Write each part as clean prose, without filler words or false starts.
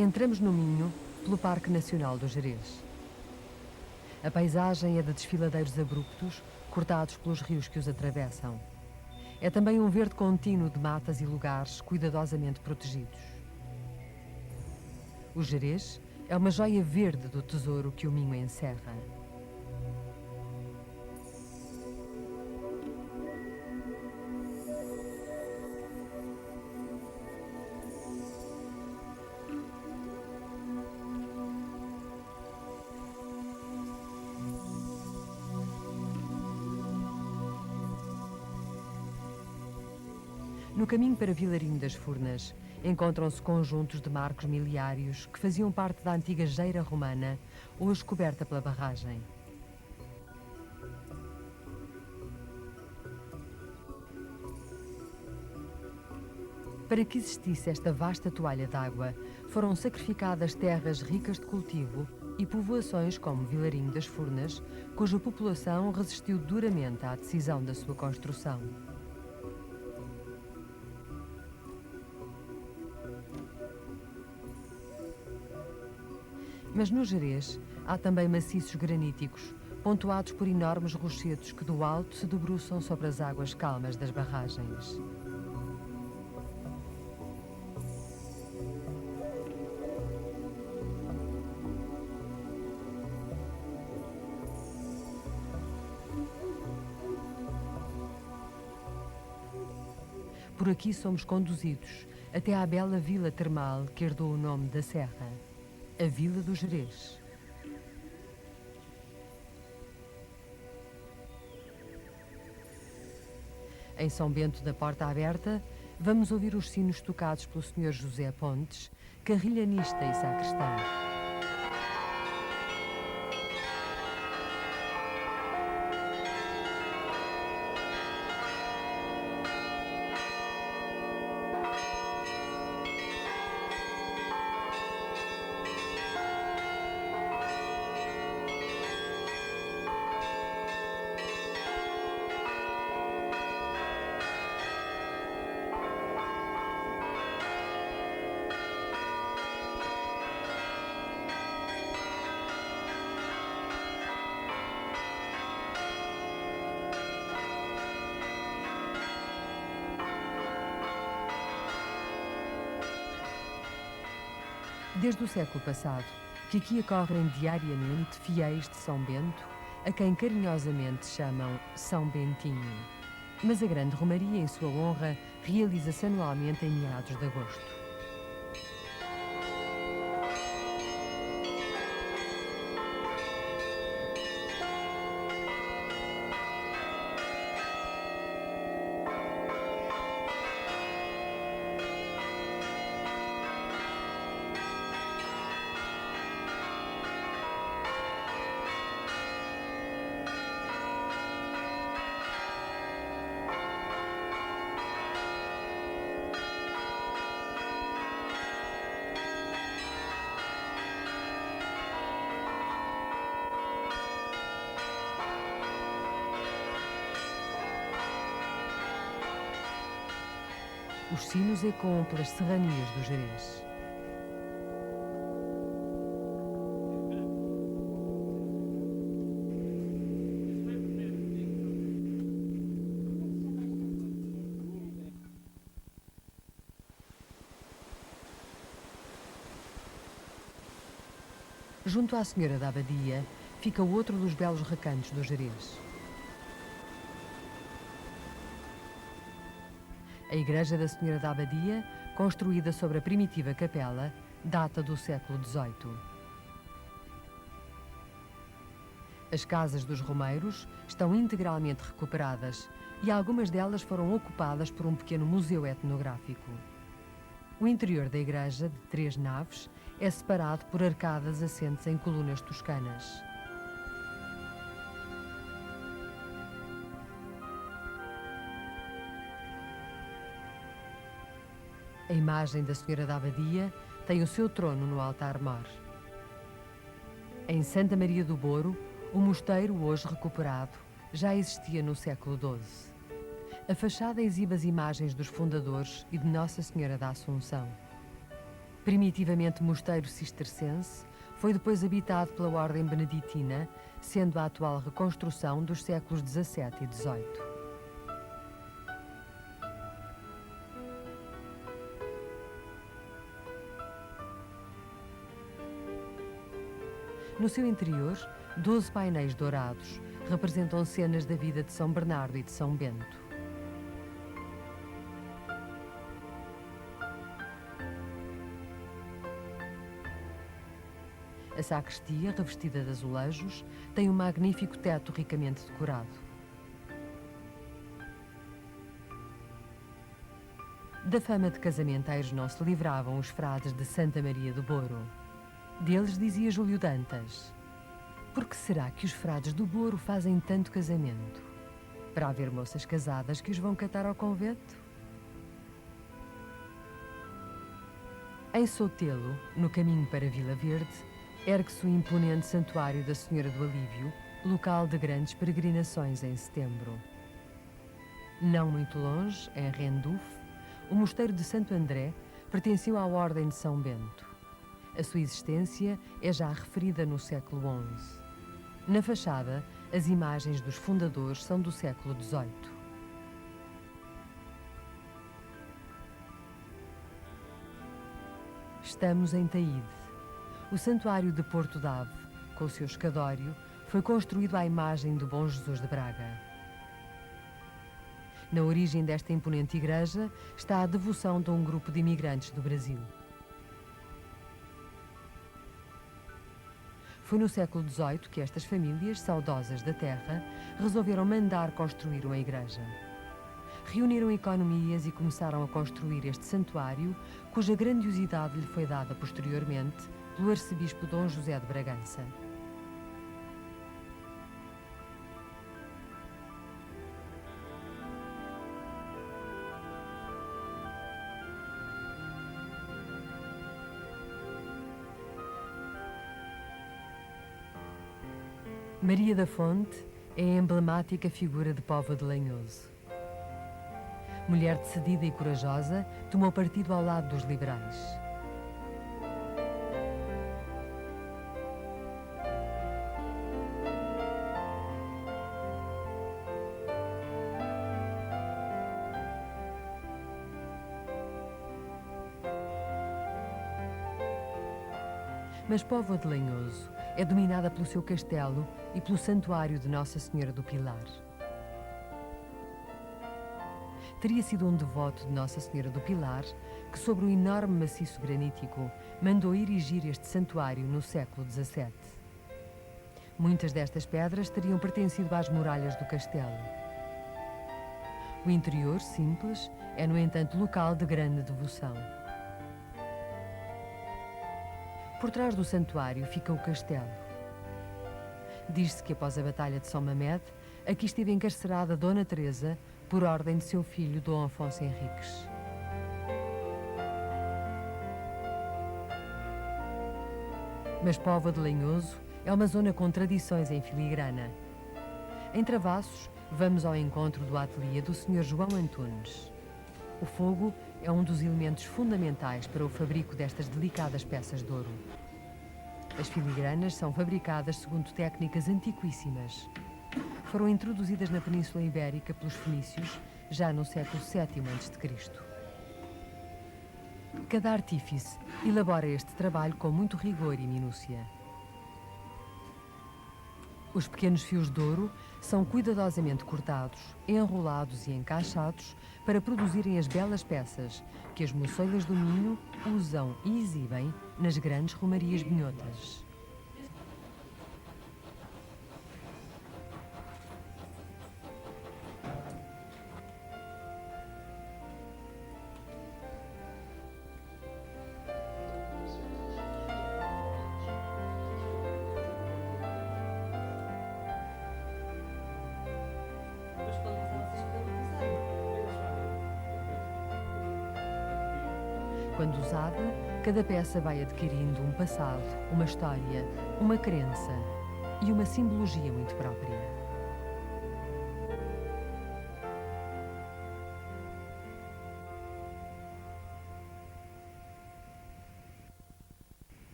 Entramos no Minho pelo Parque Nacional do Gerês. A paisagem é de desfiladeiros abruptos, cortados pelos rios que os atravessam. É também um verde contínuo de matas e lugares cuidadosamente protegidos. O Gerês é uma joia verde do tesouro que o Minho encerra. No caminho para Vilarinho das Furnas, encontram-se conjuntos de marcos miliários que faziam parte da antiga geira romana, hoje coberta pela barragem. Para que existisse esta vasta toalha d'água, foram sacrificadas terras ricas de cultivo e povoações como Vilarinho das Furnas, cuja população resistiu duramente à decisão da sua construção. Mas no Gerês há também maciços graníticos, pontuados por enormes rochedos que do alto se debruçam sobre as águas calmas das barragens. Por aqui somos conduzidos até à bela vila termal que herdou o nome da serra, a Vila do Gerês. Em São Bento da Porta Aberta, vamos ouvir os sinos tocados pelo Sr. José Pontes, carrilhanista e sacristão. Desde o século passado, que aqui acorrem diariamente fiéis de São Bento, a quem carinhosamente chamam São Bentinho. Mas a grande romaria em sua honra realiza-se anualmente em meados de agosto. Os sinos ecoam pelas serranias do Gerês. Junto à Senhora da Abadia, fica outro dos belos recantos do Gerês. A Igreja da Senhora da Abadia, construída sobre a primitiva capela, data do século XVIII. As casas dos Romeiros estão integralmente recuperadas e algumas delas foram ocupadas por um pequeno museu etnográfico. O interior da igreja, de 3 naves, é separado por arcadas assentes em colunas toscanas. A imagem da Senhora da Abadia tem o seu trono no altar-mor. Em Santa Maria do Boro, o mosteiro, hoje recuperado, já existia no século XII. A fachada exibe as imagens dos fundadores e de Nossa Senhora da Assunção. Primitivamente mosteiro cistercense, foi depois habitado pela Ordem Beneditina, sendo a atual reconstrução dos séculos XVII e XVIII. No seu interior, 12 painéis dourados representam cenas da vida de São Bernardo e de São Bento. A sacristia, revestida de azulejos, tem um magnífico teto ricamente decorado. Da fama de casamenteiros não se livravam os frades de Santa Maria do Boro. Deles dizia Júlio Dantas: por que será que os frades do Boro fazem tanto casamento? Para haver moças casadas que os vão catar ao convento? Em Sotelo, no caminho para Vila Verde, ergue-se o imponente Santuário da Senhora do Alívio, local de grandes peregrinações em setembro. Não muito longe, em Renduf, o mosteiro de Santo André pertenceu à Ordem de São Bento. A sua existência é já referida no século XI. Na fachada, as imagens dos fundadores são do século XVIII. Estamos em Taíde. O santuário de Porto Dave, com o seu escadório, foi construído à imagem do Bom Jesus de Braga. Na origem desta imponente igreja está a devoção de um grupo de imigrantes do Brasil. Foi no século XVIII que estas famílias, saudosas da terra, resolveram mandar construir uma igreja. Reuniram economias e começaram a construir este santuário, cuja grandiosidade lhe foi dada posteriormente pelo arcebispo Dom José de Bragança. Maria da Fonte é a emblemática figura de Póvoa de Lanhoso. Mulher decidida e corajosa, tomou partido ao lado dos liberais. Mas Póvoa de Lanhoso é dominada pelo seu castelo e pelo santuário de Nossa Senhora do Pilar. Teria sido um devoto de Nossa Senhora do Pilar que, sobre um enorme maciço granítico, mandou erigir este santuário no século XVII. Muitas destas pedras teriam pertencido às muralhas do castelo. O interior, simples, é, no entanto, local de grande devoção. Por trás do santuário fica o castelo. Diz-se que após a Batalha de São Mamede, aqui esteve encarcerada Dona Teresa por ordem de seu filho Dom Afonso Henriques. Mas Póvoa de Lanhoso é uma zona com tradições em filigrana. Em Travassos, vamos ao encontro do ateliê do Sr. João Antunes. O fogo é um dos elementos fundamentais para o fabrico destas delicadas peças de ouro. As filigranas são fabricadas segundo técnicas antiquíssimas. Foram introduzidas na Península Ibérica pelos fenícios já no século VII a.C. Cada artífice elabora este trabalho com muito rigor e minúcia. Os pequenos fios de ouro são cuidadosamente cortados, enrolados e encaixados para produzirem as belas peças que as moçoilas do Minho usam e exibem nas grandes romarias minhotas. Quando usada, cada peça vai adquirindo um passado, uma história, uma crença e uma simbologia muito própria.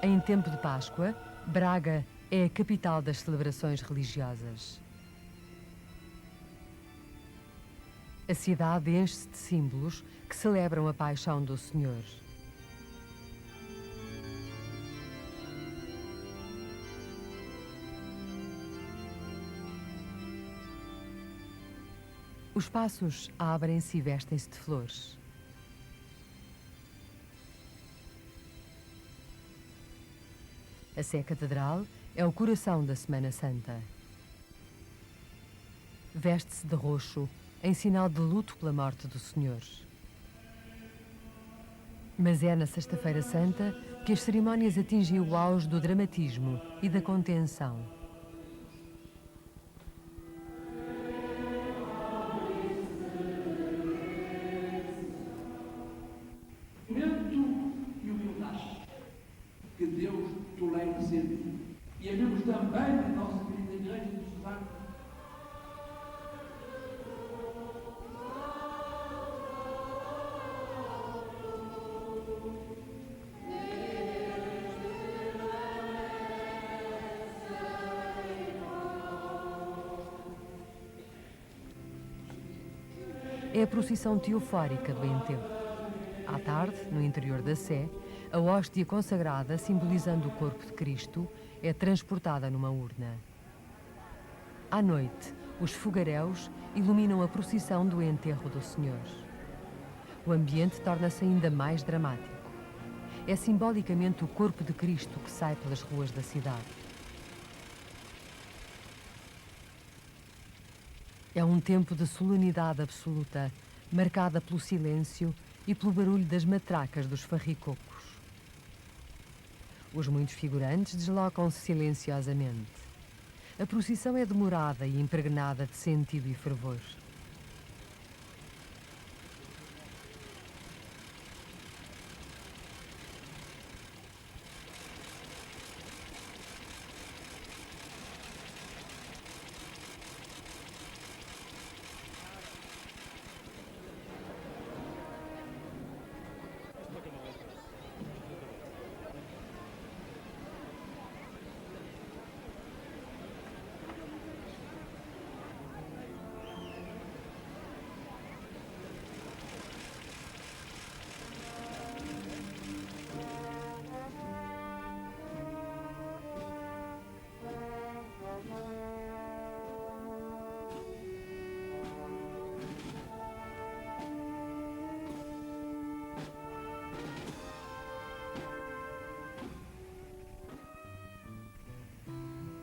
Em tempo de Páscoa, Braga é a capital das celebrações religiosas. A cidade enche-se de símbolos que celebram a paixão do Senhor. Os passos abrem-se e vestem-se de flores. A Sé Catedral é o coração da Semana Santa. Veste-se de roxo, em sinal de luto pela morte do Senhor. Mas é na Sexta-feira Santa que as cerimónias atingem o auge do dramatismo e da contenção. E humildade que Deus tolera sempre. E amemos também a nossa querida Igreja do Suzano. É a procissão teofórica do enterro. À tarde, no interior da Sé, a hóstia consagrada, simbolizando o corpo de Cristo, é transportada numa urna. À noite, os fogaréus iluminam a procissão do enterro do Senhor. O ambiente torna-se ainda mais dramático. É simbolicamente o corpo de Cristo que sai pelas ruas da cidade. É um tempo de solenidade absoluta, marcada pelo silêncio e pelo barulho das matracas dos farricocos. Os muitos figurantes deslocam-se silenciosamente. A procissão é demorada e impregnada de sentido e fervor.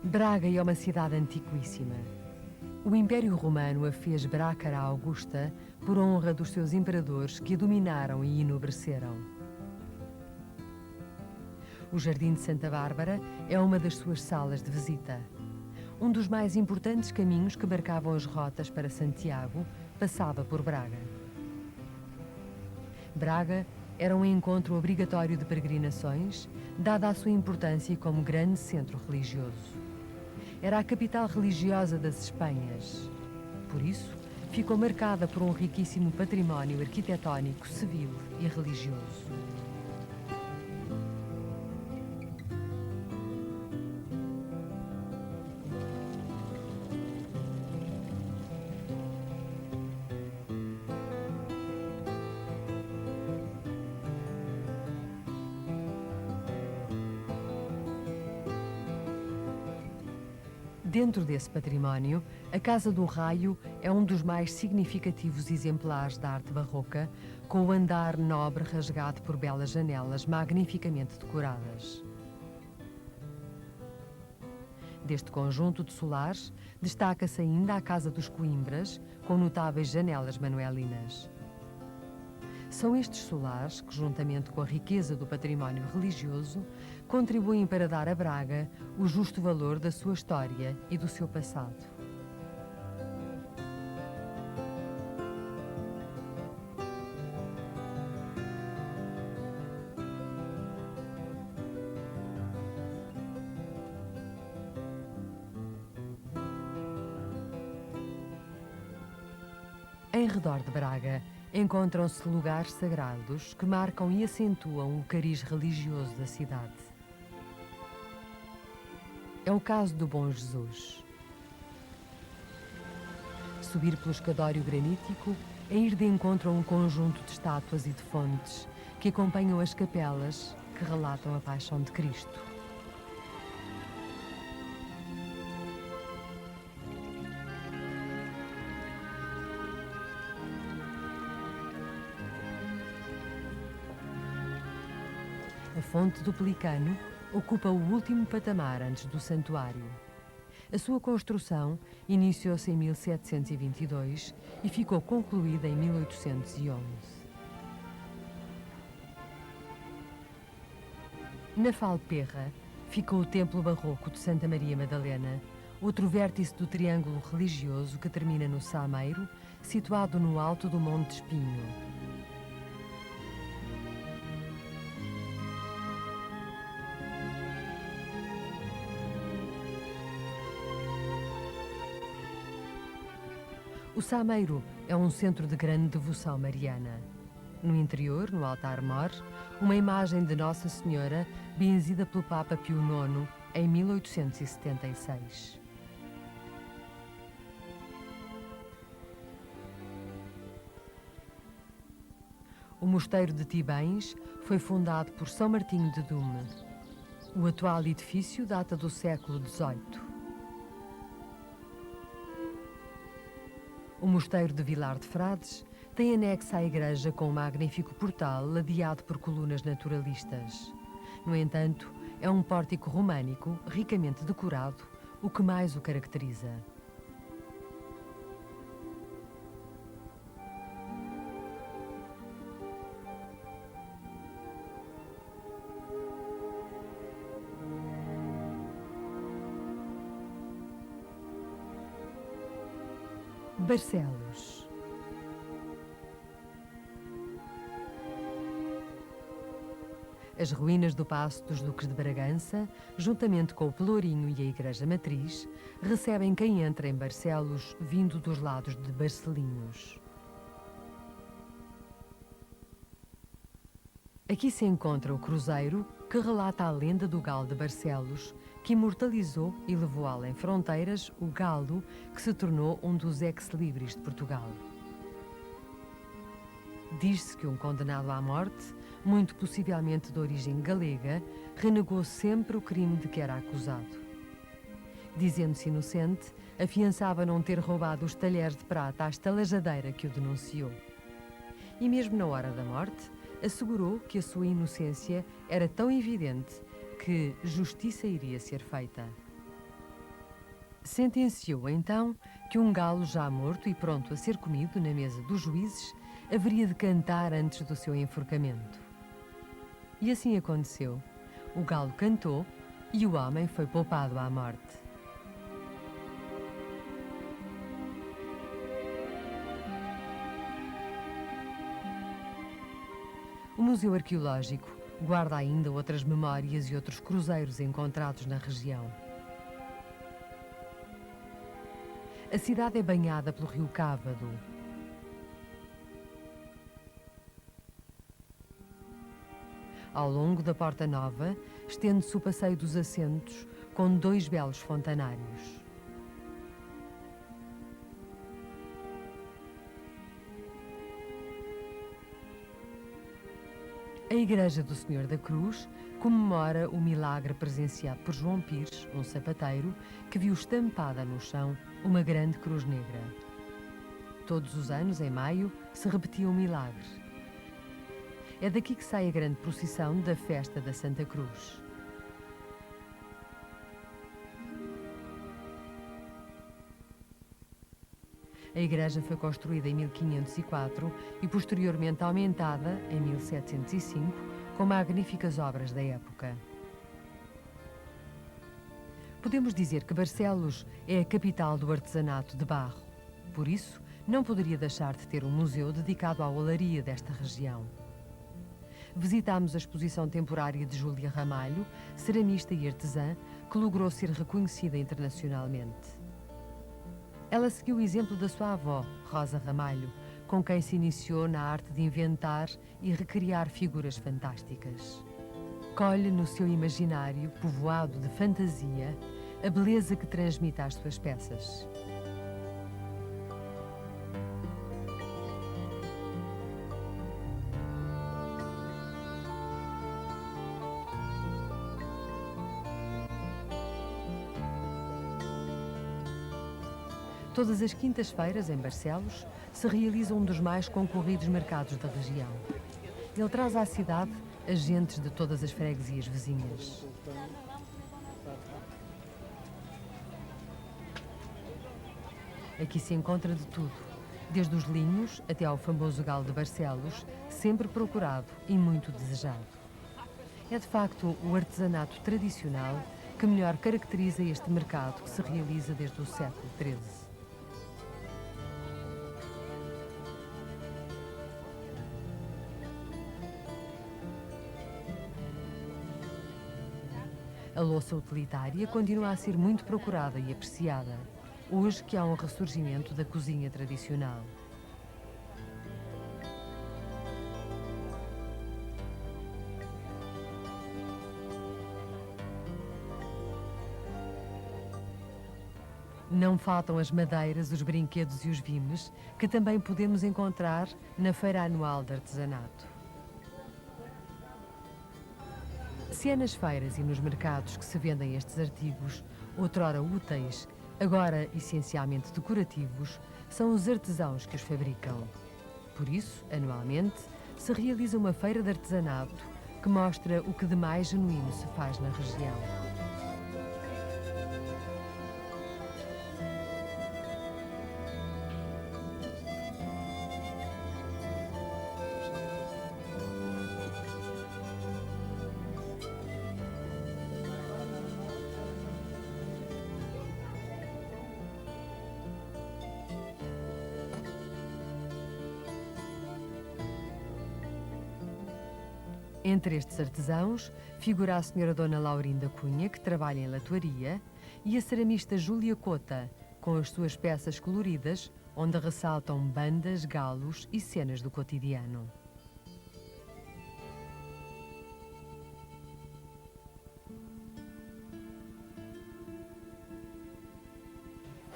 Braga é uma cidade antiquíssima. O Império Romano a fez Brácara Augusta por honra dos seus imperadores que a dominaram e enobreceram. O Jardim de Santa Bárbara é uma das suas salas de visita. Um dos mais importantes caminhos que marcavam as rotas para Santiago passava por Braga. Braga era um encontro obrigatório de peregrinações, dada a sua importância como grande centro religioso. Era a capital religiosa das Espanhas. Por isso, ficou marcada por um riquíssimo património arquitetónico, civil e religioso. Dentro desse património, a Casa do Raio é um dos mais significativos exemplares da arte barroca, com o andar nobre rasgado por belas janelas magnificamente decoradas. Deste conjunto de solares, destaca-se ainda a Casa dos Coimbras, com notáveis janelas manuelinas. São estes solares que, juntamente com a riqueza do património religioso, contribuem para dar a Braga o justo valor da sua história e do seu passado. Em redor de Braga, encontram-se lugares sagrados que marcam e acentuam o cariz religioso da cidade. É o caso do Bom Jesus. Subir pelo escadório granítico é ir de encontro a um conjunto de estátuas e de fontes que acompanham as capelas que relatam a paixão de Cristo. A fonte do Pelicano ocupa o último patamar antes do santuário. A sua construção iniciou-se em 1722 e ficou concluída em 1811. Na Falperra fica o Templo Barroco de Santa Maria Madalena, outro vértice do triângulo religioso que termina no Sameiro, situado no alto do Monte Espinho. O Sameiro é um centro de grande devoção mariana. No interior, no altar-mor, uma imagem de Nossa Senhora benzida pelo Papa Pio IX em 1876. O mosteiro de Tibães foi fundado por São Martinho de Dume. O atual edifício data do século XVIII. O mosteiro de Vilar de Frades tem anexo à igreja com um magnífico portal ladeado por colunas naturalistas. No entanto, é um pórtico românico ricamente decorado, o que mais o caracteriza. Barcelos. As ruínas do Paço dos Duques de Bragança, juntamente com o Pelourinho e a Igreja Matriz, recebem quem entra em Barcelos vindo dos lados de Barcelinhos. Aqui se encontra o cruzeiro que relata a lenda do Galo de Barcelos, que imortalizou e levou além fronteiras o galo que se tornou um dos ex-libris de Portugal. Diz-se que um condenado à morte, muito possivelmente de origem galega, renegou sempre o crime de que era acusado. Dizendo-se inocente, afiançava não ter roubado os talheres de prata à estalajadeira que o denunciou. E mesmo na hora da morte, assegurou que a sua inocência era tão evidente que justiça iria ser feita. Sentenciou então que um galo já morto e pronto a ser comido na mesa dos juízes haveria de cantar antes do seu enforcamento. E assim aconteceu. O galo cantou e o homem foi poupado à morte. O Museu Arqueológico guarda ainda outras memórias e outros cruzeiros encontrados na região. A cidade é banhada pelo rio Cávado. Ao longo da Porta Nova, estende-se o Passeio dos Assentos, com 2 belos fontanários. A Igreja do Senhor da Cruz comemora o milagre presenciado por João Pires, um sapateiro, que viu estampada no chão uma grande cruz negra. Todos os anos, em maio, se repetia o milagre. É daqui que sai a grande procissão da festa da Santa Cruz. A igreja foi construída em 1504 e posteriormente aumentada em 1705 com magníficas obras da época. Podemos dizer que Barcelos é a capital do artesanato de barro. Por isso, não poderia deixar de ter um museu dedicado à olaria desta região. Visitámos a exposição temporária de Júlia Ramalho, ceramista e artesã, que logrou ser reconhecida internacionalmente. Ela seguiu o exemplo da sua avó, Rosa Ramalho, com quem se iniciou na arte de inventar e recriar figuras fantásticas. Colhe no seu imaginário, povoado de fantasia, a beleza que transmite às suas peças. Todas as quintas-feiras, em Barcelos, se realiza um dos mais concorridos mercados da região. Ele traz à cidade agentes de todas as freguesias vizinhas. Aqui se encontra de tudo, desde os linhos até ao famoso galo de Barcelos, sempre procurado e muito desejado. É de facto o artesanato tradicional que melhor caracteriza este mercado que se realiza desde o século XIII. A louça utilitária continua a ser muito procurada e apreciada, hoje que há um ressurgimento da cozinha tradicional. Não faltam as madeiras, os brinquedos e os vimes, que também podemos encontrar na Feira Anual de Artesanato. Se é nas feiras e nos mercados que se vendem estes artigos, outrora úteis, agora essencialmente decorativos, são os artesãos que os fabricam. Por isso, anualmente, se realiza uma feira de artesanato que mostra o que de mais genuíno se faz na região. Entre estes artesãos, figura a senhora Dona Laurinda Cunha, que trabalha em latoaria, e a ceramista Júlia Cota, com as suas peças coloridas, onde ressaltam bandas, galos e cenas do cotidiano.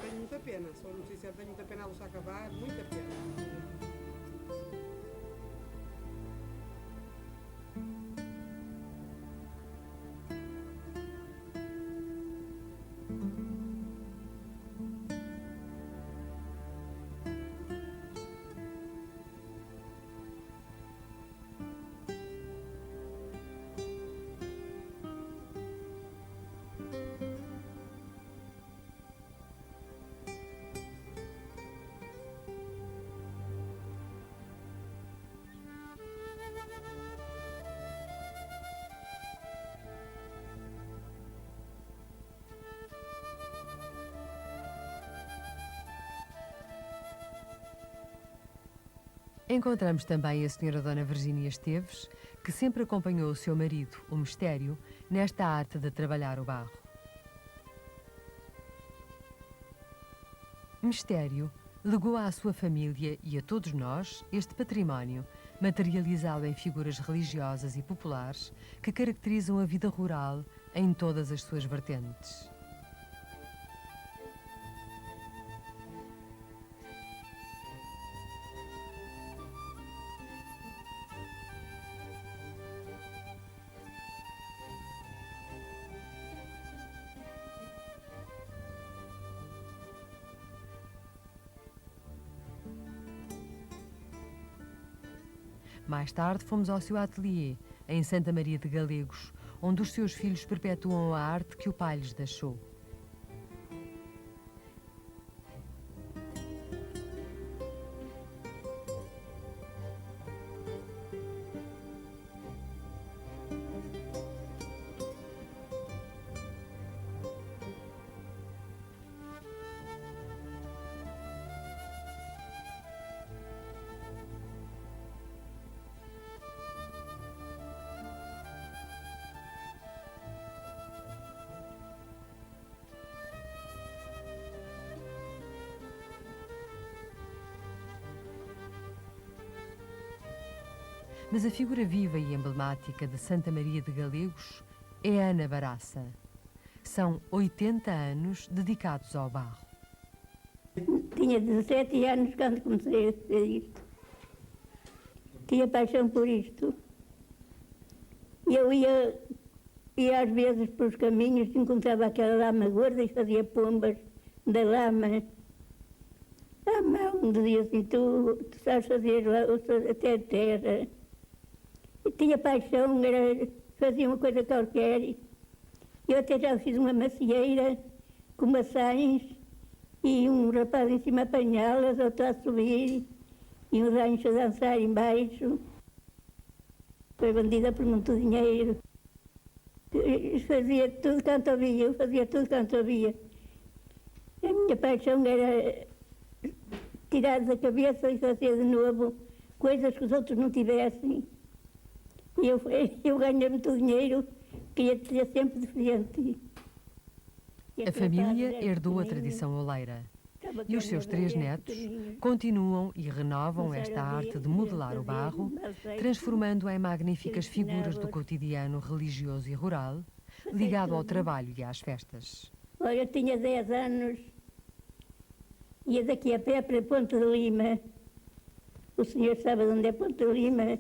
Tenho muita pena, sou muito sincera, tenho muita pena ela se acabar, muita pena. Encontramos também a senhora Dona Virgínia Esteves, que sempre acompanhou o seu marido, o Mistério, nesta arte de trabalhar o barro. Mistério legou à sua família e a todos nós este património, materializado em figuras religiosas e populares que caracterizam a vida rural em todas as suas vertentes. Mais tarde fomos ao seu ateliê, em Santa Maria de Galegos, onde os seus filhos perpetuam a arte que o pai lhes deixou. Mas a figura viva e emblemática de Santa Maria de Galegos é Ana Baraça. São 80 anos dedicados ao barro. Tinha 17 anos quando comecei a fazer isto. Tinha paixão por isto. Eu ia às vezes pelos caminhos, encontrava aquela lama gorda e fazia pombas da lama. A mão dizia assim, tu sabes fazer até terra. E tinha paixão, fazia uma coisa qualquer. Eu até já fiz uma macieira com maçãs e um rapaz em cima a apanhá-las, outro a subir e um rancho a dançar embaixo. Foi vendida por muito dinheiro. Fazia tudo quanto havia, eu fazia tudo quanto havia. A minha paixão era tirar da cabeça e fazer de novo coisas que os outros não tivessem. E eu ganhei muito dinheiro, queria ter sempre diferente. A família herdou a tradição oleira e os seus 3 netos continuam e renovam esta arte de modelar o barro, transformando-a em magníficas figuras do cotidiano religioso e rural, ligado ao trabalho e às festas. Olha, eu tinha 10 anos, ia daqui a pé para Ponte de Lima. O senhor sabe onde é Ponte de Lima?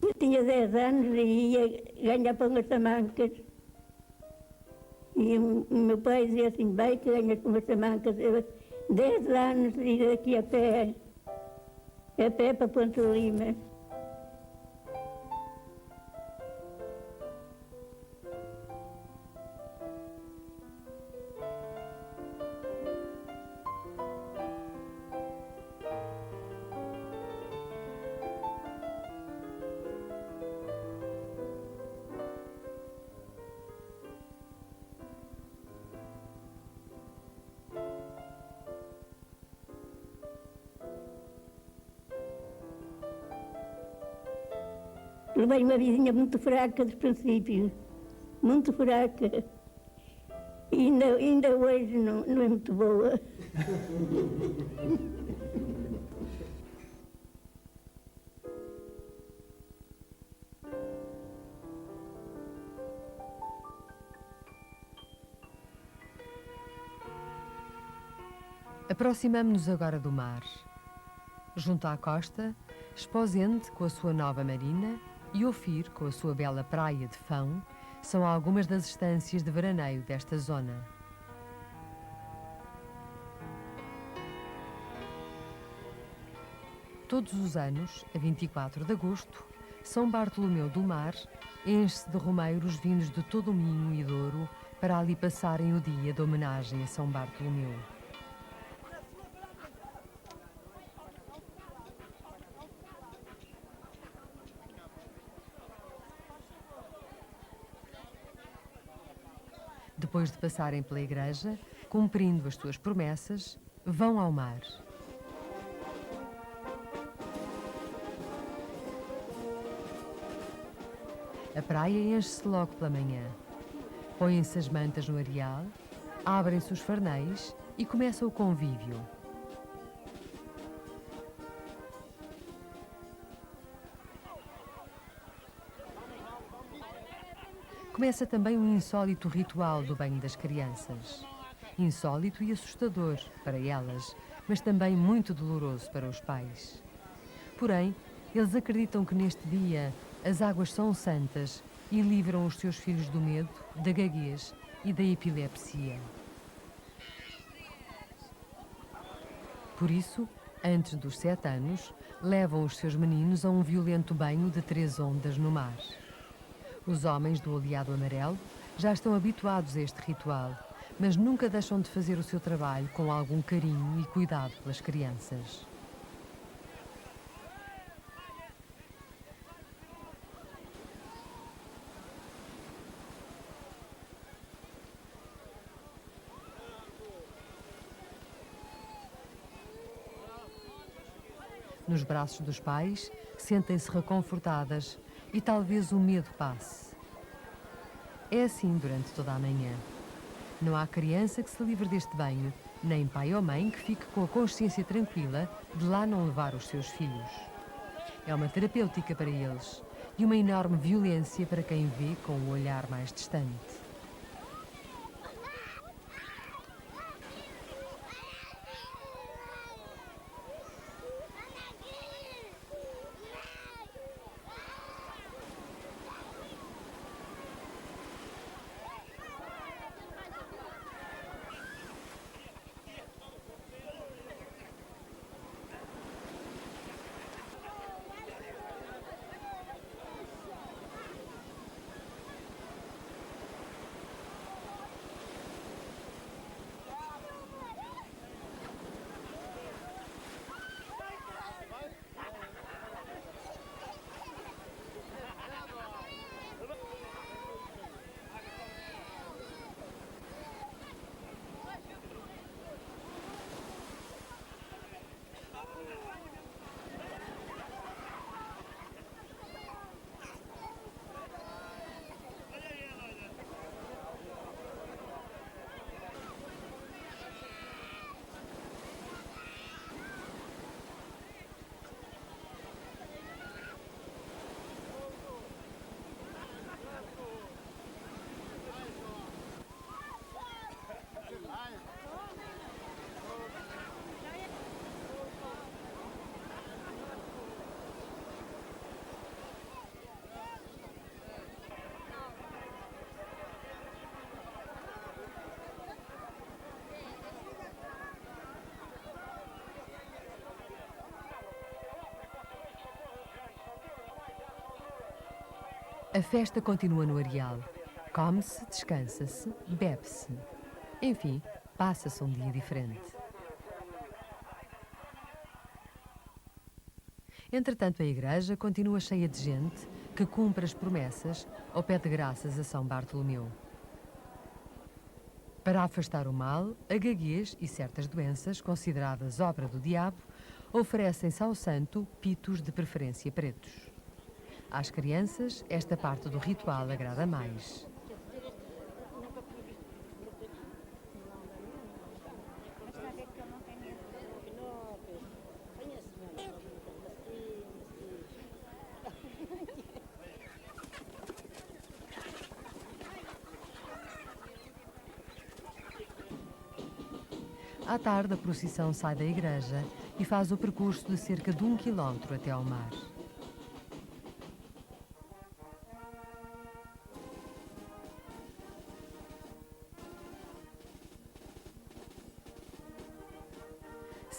Eu tinha 10 anos e ia ganhar pão nas tamancas. E o meu pai dizia assim, vai que ganhas pão nas tamancas. 10 anos e ia daqui a pé para Ponte de Lima. Levei uma vizinha muito fraca dos princípios, muito fraca. E ainda hoje não é muito boa. Aproximamo-nos agora do mar. Junto à costa, Esposende com a sua nova marina e Ofir com a sua bela praia de Fão são algumas das estâncias de veraneio desta zona. Todos os anos, a 24 de agosto, São Bartolomeu do Mar enche-se de romeiros vindos de todo o Minho e Douro para ali passarem o dia de homenagem a São Bartolomeu. Depois de passarem pela igreja, cumprindo as suas promessas, vão ao mar. A praia enche-se logo pela manhã. Põem-se as mantas no areal, abrem-se os farnéis e começa o convívio. Começa também o insólito ritual do banho das crianças. Insólito e assustador para elas, mas também muito doloroso para os pais. Porém, eles acreditam que neste dia as águas são santas e livram os seus filhos do medo, da gaguez e da epilepsia. Por isso, antes dos 7 anos, levam os seus meninos a um violento banho de 3 ondas no mar. Os homens do oleado amarelo já estão habituados a este ritual, mas nunca deixam de fazer o seu trabalho com algum carinho e cuidado pelas crianças. Nos braços dos pais, sentem-se reconfortadas e talvez o medo passe. É assim durante toda a manhã. Não há criança que se livre deste banho, nem pai ou mãe que fique com a consciência tranquila de lá não levar os seus filhos. É uma terapêutica para eles e uma enorme violência para quem vê com o olhar mais distante. A festa continua no areal. Come-se, descansa-se, bebe-se. Enfim, passa-se um dia diferente. Entretanto, a igreja continua cheia de gente que cumpre as promessas ou pede graças a São Bartolomeu. Para afastar o mal, a gaguez e certas doenças, consideradas obra do diabo, oferecem-se ao santo pitos de preferência pretos. Às crianças, esta parte do ritual agrada mais. À tarde, a procissão sai da igreja e faz o percurso de cerca de 1 quilómetro até ao mar.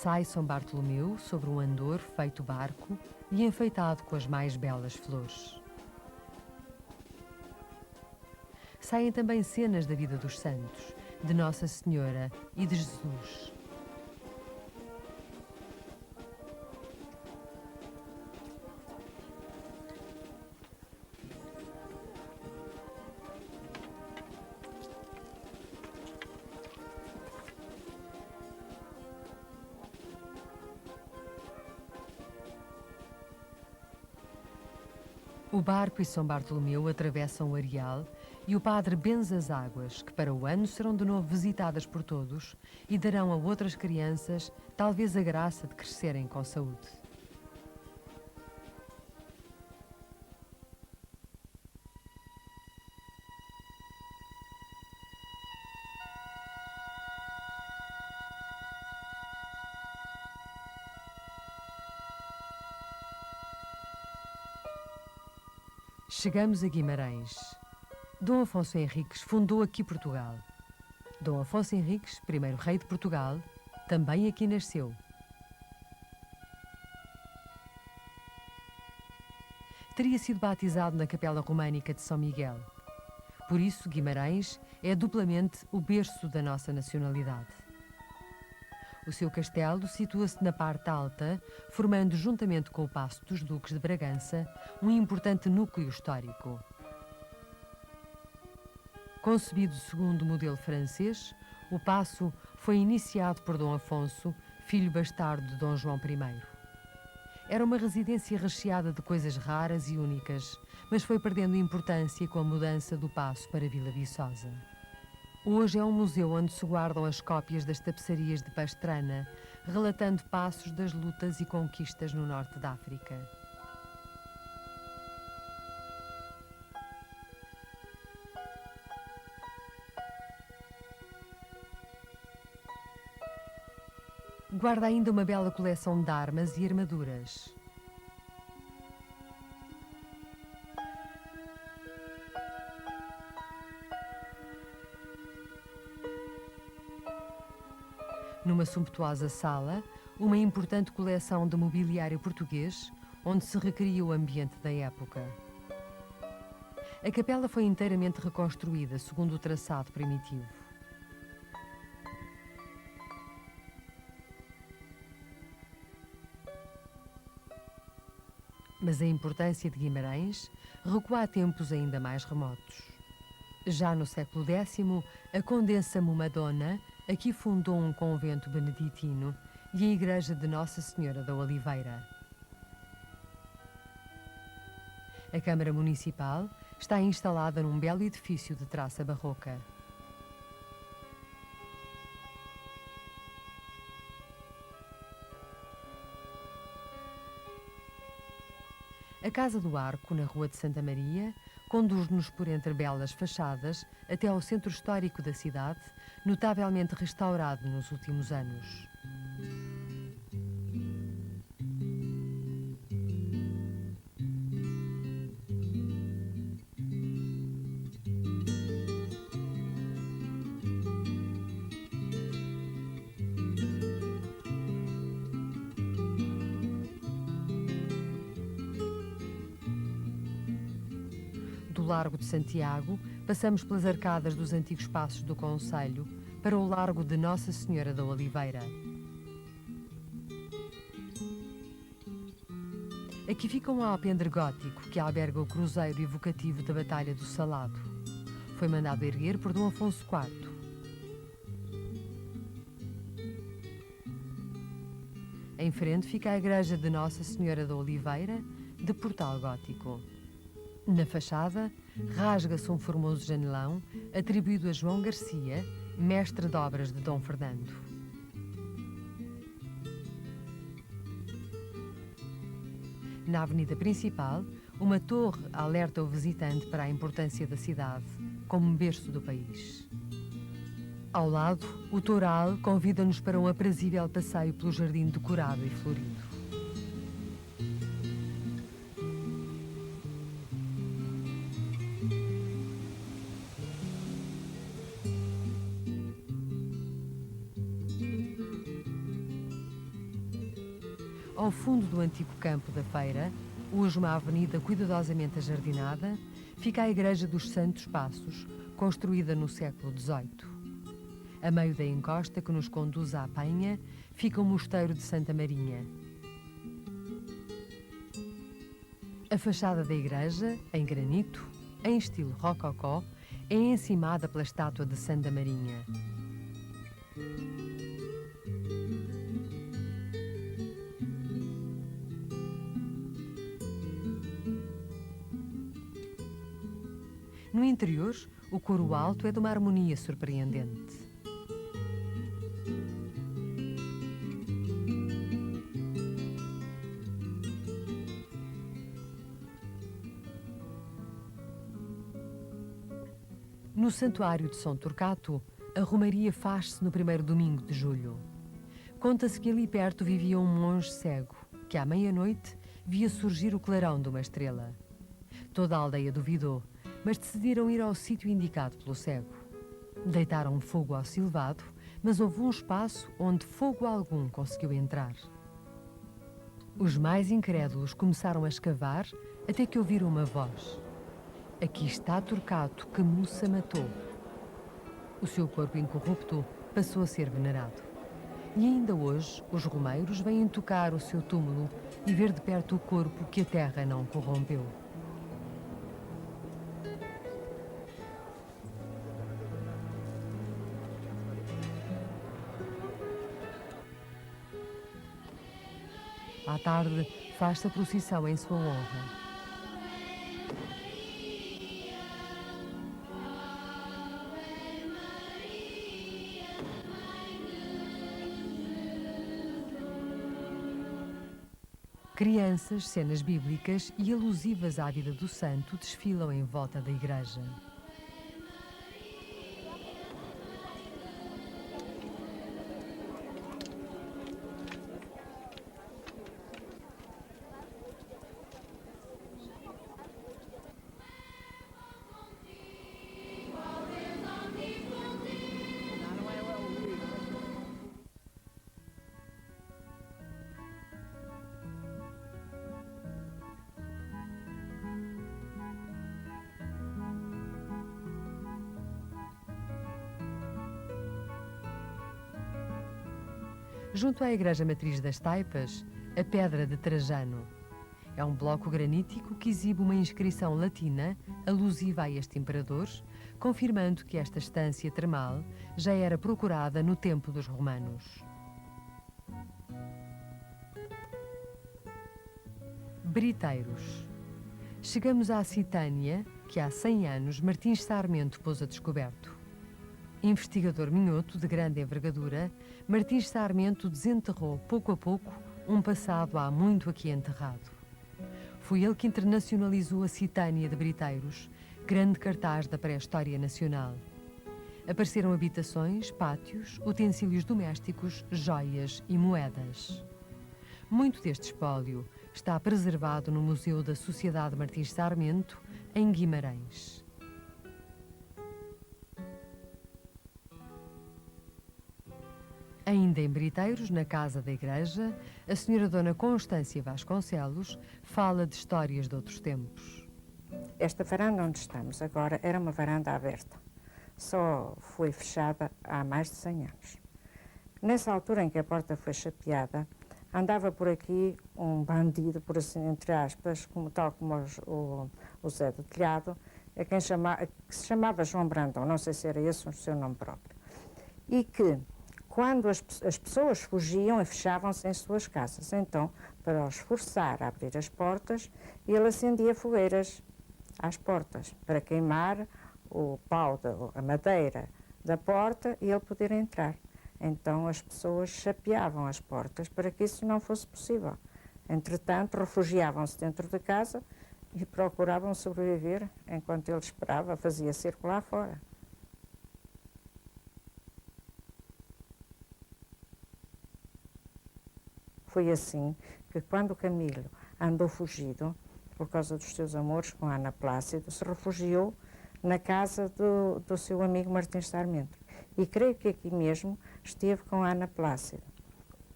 Sai São Bartolomeu sobre um andor feito barco e enfeitado com as mais belas flores. Saem também cenas da vida dos santos, de Nossa Senhora e de Jesus. O barco e São Bartolomeu atravessam o areal e o padre benze as águas, que para o ano serão de novo visitadas por todos e darão a outras crianças talvez a graça de crescerem com saúde. Chegamos a Guimarães. Dom Afonso Henriques fundou aqui Portugal. Dom Afonso Henriques, primeiro rei de Portugal, também aqui nasceu. Teria sido batizado na capela românica de São Miguel. Por isso, Guimarães é duplamente o berço da nossa nacionalidade. O seu castelo situa-se na parte alta, formando, juntamente com o Paço dos Duques de Bragança, um importante núcleo histórico. Concebido segundo o modelo francês, o paço foi iniciado por Dom Afonso, filho bastardo de Dom João I. Era uma residência recheada de coisas raras e únicas, mas foi perdendo importância com a mudança do paço para Vila Viçosa. Hoje é um museu onde se guardam as cópias das tapeçarias de Pastrana, relatando passos das lutas e conquistas no norte da África. Guarda ainda uma bela coleção de armas e armaduras. Numa sumptuosa sala, uma importante coleção de mobiliário português, onde se recria o ambiente da época. A capela foi inteiramente reconstruída segundo o traçado primitivo. Mas a importância de Guimarães recua a tempos ainda mais remotos. Já no século X, a Condessa Mumadona aqui fundou um convento beneditino e a igreja de Nossa Senhora da Oliveira. A Câmara Municipal está instalada num belo edifício de traça barroca. A Casa do Arco, na Rua de Santa Maria, conduz-nos por entre belas fachadas até ao centro histórico da cidade, notavelmente restaurado nos últimos anos. do Largo de Santiago, passamos pelas arcadas dos antigos passos do Concelho para o Largo de Nossa Senhora da Oliveira. Aqui fica um alpendre gótico que alberga o cruzeiro evocativo da Batalha do Salado. Foi mandado erguer por Dom Afonso IV. Em frente fica a igreja de Nossa Senhora da Oliveira, de portal gótico. Na fachada, rasga-se um formoso janelão atribuído a João Garcia, mestre de obras de Dom Fernando. Na avenida principal, uma torre alerta o visitante para a importância da cidade como berço do país. Ao lado, o Toural convida-nos para um aprazível passeio pelo jardim decorado e florido. Ao fundo do antigo campo da feira, hoje uma avenida cuidadosamente ajardinada, fica a Igreja dos Santos Passos, construída no século XVIII. A meio da encosta que nos conduz à Penha, fica o Mosteiro de Santa Marinha. A fachada da igreja, em granito, em estilo rococó, é encimada pela estátua de Santa Marinha. No interior, o coro alto é de uma harmonia surpreendente. No Santuário de São Torquato, a romaria faz-se no primeiro domingo de julho. Conta-se que ali perto vivia um monge cego, que à meia-noite via surgir o clarão de uma estrela. Toda a aldeia duvidou, mas decidiram ir ao sítio indicado pelo cego. Deitaram fogo ao silvado, mas houve um espaço onde fogo algum conseguiu entrar. Os mais incrédulos começaram a escavar até que ouviram uma voz. Aqui está Torquato, que Mussa matou. O seu corpo incorrupto passou a ser venerado. E ainda hoje, os romeiros vêm tocar o seu túmulo e ver de perto o corpo que a terra não corrompeu. À tarde, faz-se a procissão em sua honra. Crianças, cenas bíblicas e alusivas à vida do santo desfilam em volta da igreja. Junto à Igreja Matriz das Taipas, a Pedra de Trajano. É um bloco granítico que exibe uma inscrição latina alusiva a este imperador, confirmando que esta estância termal já era procurada no tempo dos romanos. Briteiros. Chegamos à Citânia, que há 100 anos Martins Sarmento pôs a descoberto. Investigador minhoto de grande envergadura, Martins Sarmento desenterrou, pouco a pouco, um passado há muito aqui enterrado. Foi ele que internacionalizou a Citânia de Briteiros, grande cartaz da pré-história nacional. Apareceram habitações, pátios, utensílios domésticos, joias e moedas. Muito deste espólio está preservado no Museu da Sociedade Martins Sarmento, em Guimarães. Ainda em Briteiros, na casa da igreja, a senhora Dona Constância Vasconcelos fala de histórias de outros tempos. Esta varanda onde estamos agora era uma varanda aberta. Só foi fechada há mais de 100 anos. Nessa altura em que a porta foi chapeada, andava por aqui um bandido, por assim, entre aspas, tal como o Zé do Telhado, que se chamava João Brandão, não sei se era esse o seu nome próprio. E que, quando as pessoas fugiam e fechavam-se em suas casas, então, para os forçar a abrir as portas, ele acendia fogueiras às portas, para queimar o pau, a madeira da porta e ele poder entrar. Então as pessoas chapeavam as portas para que isso não fosse possível. Entretanto, refugiavam-se dentro de casa e procuravam sobreviver enquanto ele esperava, fazia cerco lá fora. Foi assim que quando o Camilo andou fugido, por causa dos seus amores com Ana Plácido, se refugiou na casa do seu amigo Martins Sarmento. E creio que aqui mesmo esteve com Ana Plácido.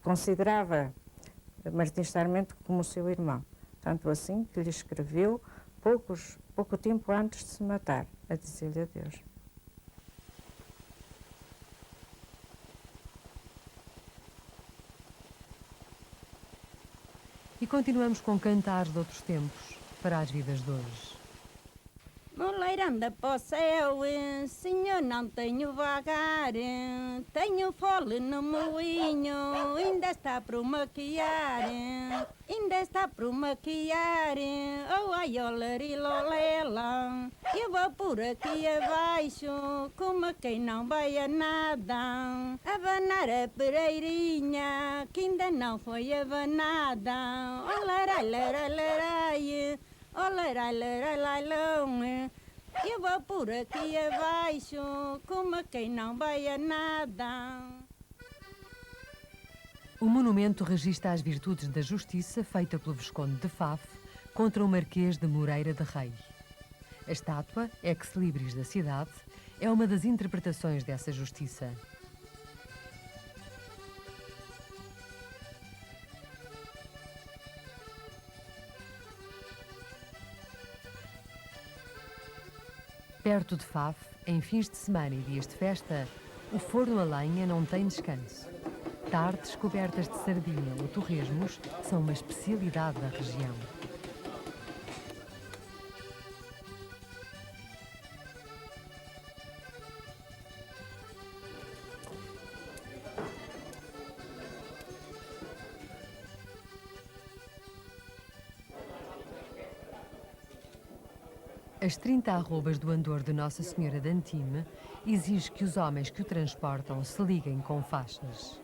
Considerava Martins Sarmento como seu irmão. Tanto assim que lhe escreveu pouco tempo antes de se matar, a dizer-lhe adeus. E continuamos com cantares de outros tempos, para as vidas de hoje. Moleiranda para o céu, senhor, não tenho vagar, tenho fole no moinho, ainda está para maquiar, oh ai, olarilolela, eu vou por aqui abaixo, como quem não vai a nada, abanar a pereirinha, que ainda não foi abanada, olarai, olarailarailão, eu vou por aqui abaixo, como quem não vai a nada. O monumento registra as virtudes da justiça feita pelo Visconde de Faf contra o Marquês de Moreira de Rei. A estátua, ex-libris da cidade, é uma das interpretações dessa justiça. Perto de Faf, em fins de semana e dias de festa, o forno a lenha não tem descanso. Tartes cobertas de sardinha ou torresmos são uma especialidade da região. As 30 arrobas do andor de Nossa Senhora de Antime exige que os homens que o transportam se liguem com faixas.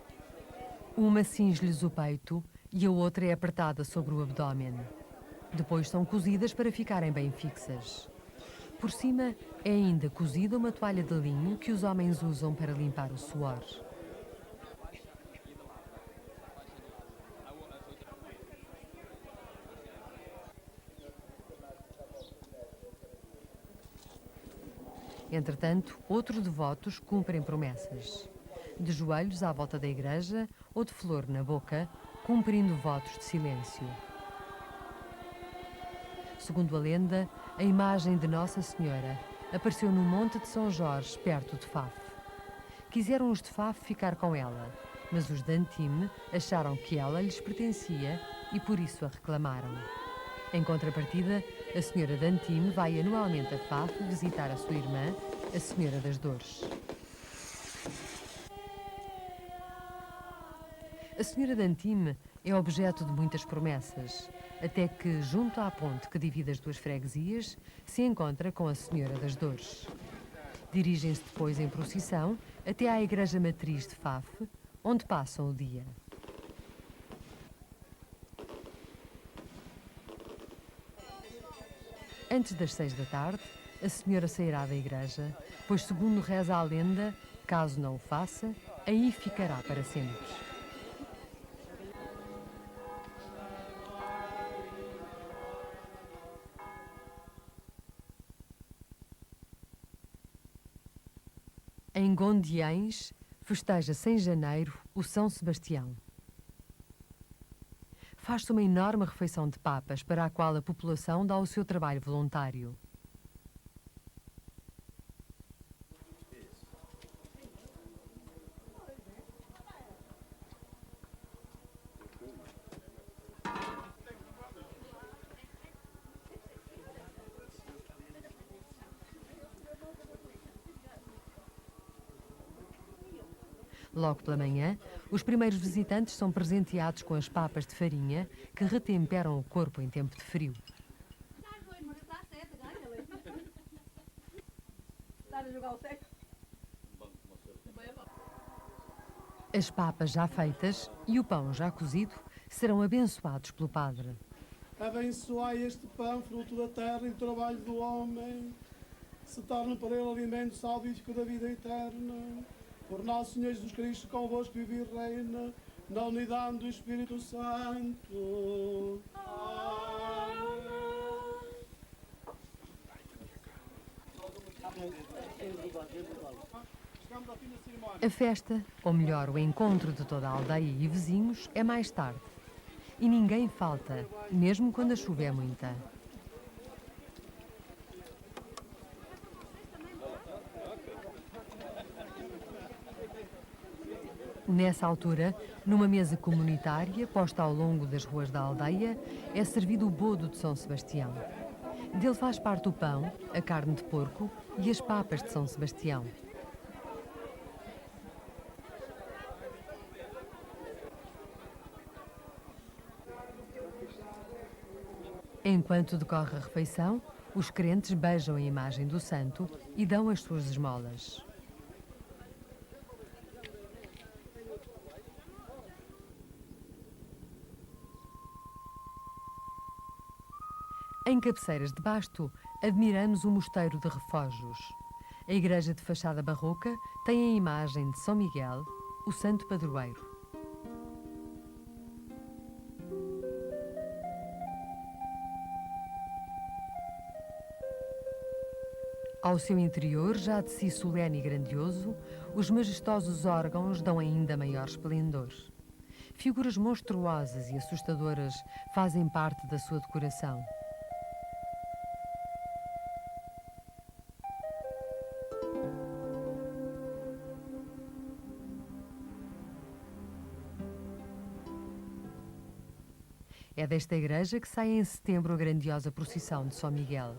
Uma cinge-lhes o peito e a outra é apertada sobre o abdômen. Depois são cozidas para ficarem bem fixas. Por cima é ainda cozida uma toalha de linho que os homens usam para limpar o suor. Entretanto, outros devotos cumprem promessas. De joelhos à volta da igreja ou de flor na boca, cumprindo votos de silêncio. Segundo a lenda, a imagem de Nossa Senhora apareceu no Monte de São Jorge, perto de Faf. Quiseram os de Faf ficar com ela, mas os de Antime acharam que ela lhes pertencia e por isso a reclamaram. Em contrapartida, a Senhora de Antime vai anualmente a Faf visitar a sua irmã, a Senhora das Dores. A Senhora de Antime é objeto de muitas promessas, até que, junto à ponte que divide as duas freguesias, se encontra com a Senhora das Dores. Dirigem-se depois em procissão até à Igreja Matriz de Faf, onde passam o dia. Antes das 6 da tarde, a Senhora sairá da igreja, pois, segundo reza a lenda, caso não o faça, aí ficará para sempre. Em Gondiães, festeja-se em janeiro o São Sebastião. faz-se uma enorme refeição de papas para a qual a população dá o seu trabalho voluntário. Logo pela manhã, os primeiros visitantes são presenteados com as papas de farinha que retemperam o corpo em tempo de frio. As papas já feitas e o pão já cozido serão abençoados pelo padre. Abençoai este pão, fruto da terra e do trabalho do homem, se torne para ele alimento salvífico da vida eterna. Por nosso Senhor Jesus Cristo, convosco vive e reina, na unidade do Espírito Santo. A festa, ou melhor, o encontro de toda a aldeia e vizinhos, é mais tarde. E ninguém falta, mesmo quando a chuva é muita. Nessa altura, numa mesa comunitária posta ao longo das ruas da aldeia, é servido o bodo de São Sebastião. Dele faz parte o pão, a carne de porco e as papas de São Sebastião. Enquanto decorre a refeição, os crentes beijam a imagem do santo e dão as suas esmolas. Em Cabeceiras de Basto, admiramos o Mosteiro de Refojos. A igreja de fachada barroca tem a imagem de São Miguel, o santo padroeiro. Ao seu interior, já de si solene e grandioso, os majestosos órgãos dão ainda maior esplendor. Figuras monstruosas e assustadoras fazem parte da sua decoração. É desta igreja que sai em setembro a grandiosa procissão de São Miguel.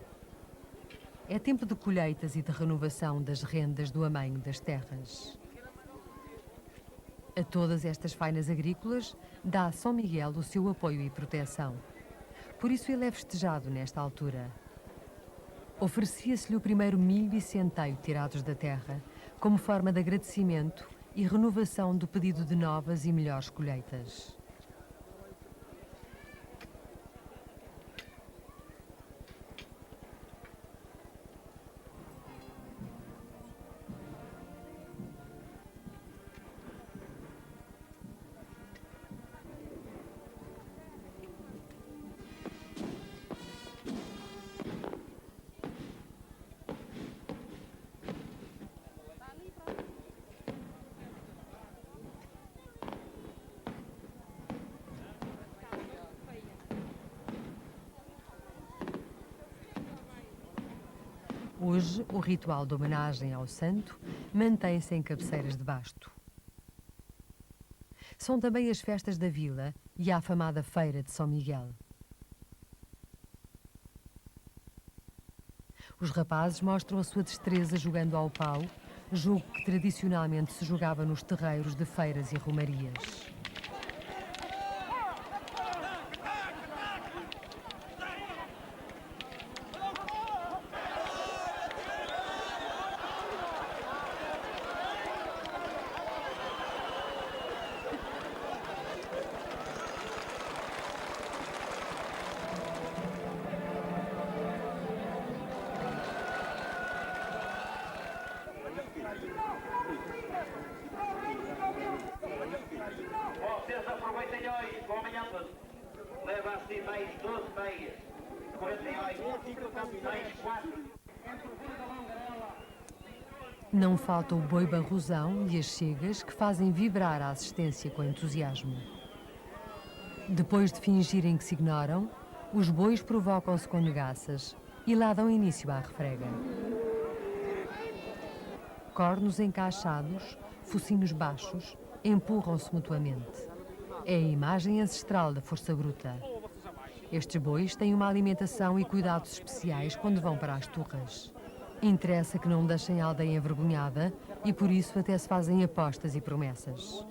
É tempo de colheitas e de renovação das rendas do amanho das terras. A todas estas fainas agrícolas dá São Miguel o seu apoio e proteção. Por isso ele é festejado nesta altura. Oferecia-se-lhe o primeiro milho e centeio tirados da terra, como forma de agradecimento e renovação do pedido de novas e melhores colheitas. Hoje, o ritual de homenagem ao santo mantém-se em Cabeceiras de Basto. São também as festas da vila e a afamada Feira de São Miguel. Os rapazes mostram a sua destreza jogando ao pau, jogo que tradicionalmente se jogava nos terreiros de feiras e romarias. Vocês aproveitem hoje, com amanhã leva assim mais 12 meias, 48, mais 4. Não falta o boi barrosão e as chegas que fazem vibrar a assistência com entusiasmo. Depois de fingirem que se ignoram, os bois provocam-se com negaças e lá dão início à refrega. Cornos encaixados, focinhos baixos, empurram-se mutuamente. É a imagem ancestral da força bruta. Estes bois têm uma alimentação e cuidados especiais quando vão para as turras. Interessa que não deixem a aldeia envergonhada e por isso até se fazem apostas e promessas.